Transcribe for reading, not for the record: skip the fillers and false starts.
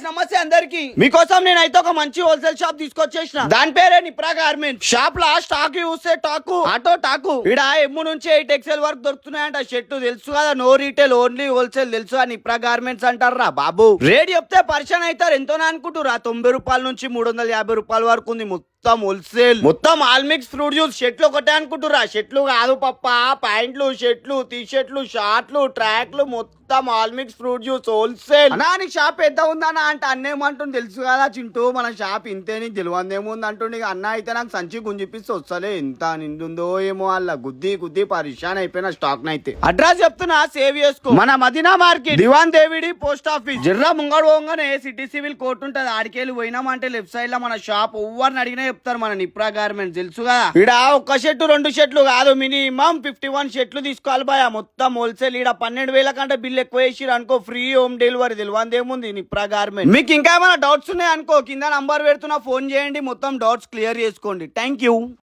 నమస్తే అందరికి. మీకోసం నేనైతే ఒక మంచి హోల్సేల్ షాప్ తీసుకొచ్చేసిన. దాని పేరే నిప్రా గార్మెంట్. షాప్ లా స్టాక్ చూస్తే టాకు ఆటో టాకు. ఇక్కడ ఎమ్ము నుంచి 8 XL వరకు దొరుకుతున్నాయంట. షర్టు తెలుసు కదా, నో రీటైల్ ఓన్లీ హోల్సేల్ తెలుసు. ఆ నిప్రా గార్మెంట్స్ అంటారా బాబు. రేట్ చెప్తే పరిచయం అవుతారు. ఎంతోనే అనుకుంటురా, 90 రూపాయల నుంచి 350 రూపాయల వరకు ఉంది. మొత్తం హోల్సేల్, మొత్తం ఆల్ మిక్స్ ఫ్రూట్ జ్యూస్. షర్ట్లు ఒకటే అనుకుంటురా, షర్ట్లు కాదు పప్ప. ప్యాంట్లు, షర్ట్లు, టీ షర్ట్లు, షార్ట్లు, ట్రాక్లు, మొత్తం all mix fruit juice wholesale. అన్నా నీ షాప్ ఎంత ఉందన్నా అంటే అన్నేమంటుంది తెలుసు కదా చింటూ, మన షాప్ ఇంతే, నీకు తెలియదేముంది అంటుండే. అన్న అయితే నాకు సంచి గుంజిపిస్తే వస్తలే, ఎంత నిండుందో ఏమో. వాళ్ళ గుద్ది పరిశాన్ అయిపోయిన స్టాక్ నైతే. అడ్రస్ చెప్తున్నా, సేవ్ చేసుకో. మన మదీనా మార్కెట్, దివాన్ దేవిడి పోస్ట్ ఆఫీస్ జిర్రా ముంగడు పోగానే సిటీ సివిల్ కోర్టు ఉంటది. ఆడికెళ్ళి పోయినామంటే లెఫ్ట్ సైడ్ లో మన షాప్. ఎవరిని అడిగినా చెప్తారు మన నిప్రా గార్మెంట్స్ తెలుసుగా. ఈడ ఒక్క షర్టు 2 షర్ట్లు కాదు, మినిమం 51 షర్ట్లు తీసుకోవాలి బాయ్. మొత్తం హోల్సేల్. ఈడ 12,000 కంటే బిల్ ఎక్కువ వేసిరు అనుకో, ఫ్రీ హోమ్ డెలివరీ. తెలియదేముంది నిప్రా గార్మెంట్. మీకు ఇంకా ఏమైనా డౌట్స్ ఉన్నాయి అనుకో, కింద నంబర్ పెడుతున్నా, ఫోన్ చేయండి. మొత్తం డౌట్స్ క్లియర్ చేసుకోండి. Thank you.